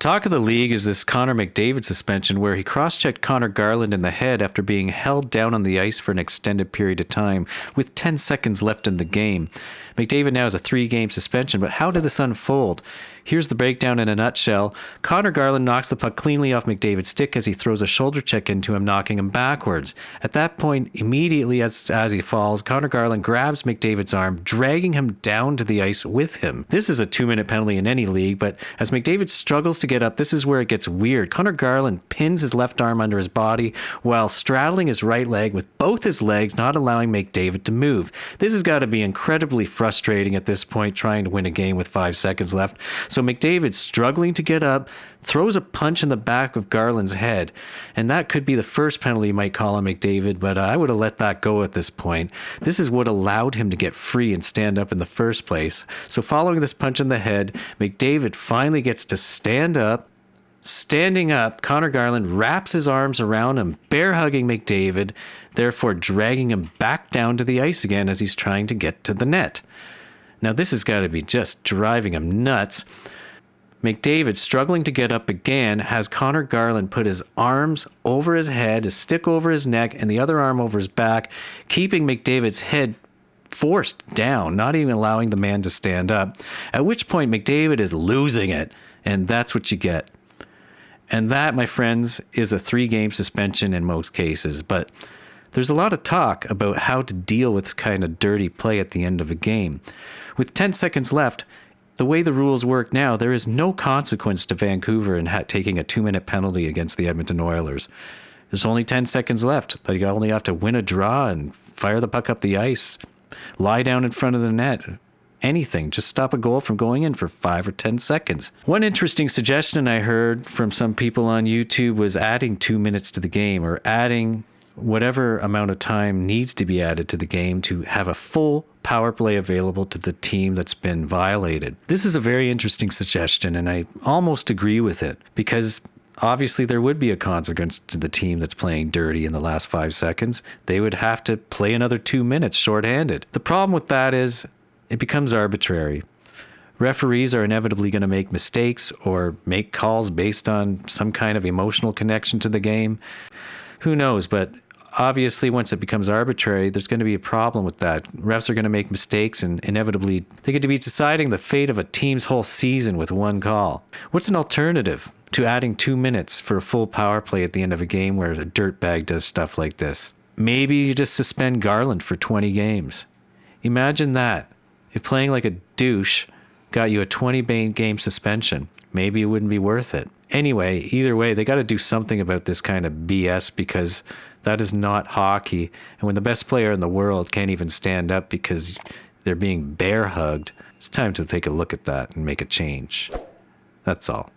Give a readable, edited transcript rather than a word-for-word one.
talk of the league is this Connor McDavid suspension where he cross-checked Connor Garland in the head after being held down on the ice for an extended period of time with 10 seconds left in the game. McDavid now has a 3-game suspension, but how did this unfold? Here's the breakdown in a nutshell. Connor Garland knocks the puck cleanly off McDavid's stick as he throws a shoulder check into him, knocking him backwards. At that point, immediately as he falls, Connor Garland grabs McDavid's arm, dragging him down to the ice with him. This is a 2-minute penalty in any league, but as McDavid struggles to get up, this is where it gets weird. Connor Garland pins his left arm under his body while straddling his right leg with both his legs, not allowing McDavid to move. This has got to be incredibly frustrating at this point, trying to win a game with 5 seconds left. So McDavid, struggling to get up, throws a punch in the back of Garland's head. And that could be the first penalty you might call on McDavid, but I would have let that go at this point. This is what allowed him to get free and stand up in the first place. So following this punch in the head, McDavid finally gets to stand up. Standing up, Connor Garland wraps his arms around him, bear hugging McDavid, therefore dragging him back down to the ice again as he's trying to get to the net. Now this has got to be just driving him nuts. McDavid, struggling to get up again, has Connor Garland put his arms over his head, his stick over his neck, and the other arm over his back, keeping McDavid's head forced down, not even allowing the man to stand up, at which point McDavid is losing it, and that's what you get. And that, my friends, is a 3-game suspension in most cases, but there's a lot of talk about how to deal with this kind of dirty play at the end of a game. With 10 seconds left, the way the rules work now, there is no consequence to Vancouver in taking a 2-minute penalty against the Edmonton Oilers. There's only 10 seconds left. They only have to win a draw and fire the puck up the ice, lie down in front of the net. Anything, just stop a goal from going in for 5 or 10 seconds. One interesting suggestion I heard from some people on YouTube was adding 2 minutes to the game, or adding whatever amount of time needs to be added to the game to have a full power play available to the team that's been violated. This is a very interesting suggestion, and I almost agree with it, because obviously there would be a consequence to the team that's playing dirty in the last 5 seconds. They would have to play another 2 minutes shorthanded. The problem with that is it becomes arbitrary. Referees are inevitably going to make mistakes or make calls based on some kind of emotional connection to the game. Who knows? But obviously, once it becomes arbitrary, there's going to be a problem with that. Refs are going to make mistakes, and inevitably, they get to be deciding the fate of a team's whole season with one call. What's an alternative to adding 2 minutes for a full power play at the end of a game where a dirtbag does stuff like this? Maybe you just suspend Garland for 20 games. Imagine that. If playing like a douche got you a 20-game suspension, maybe it wouldn't be worth it. Anyway, either way, they got to do something about this kind of BS, because that is not hockey. And when the best player in the world can't even stand up because they're being bear hugged, it's time to take a look at that and make a change. That's all.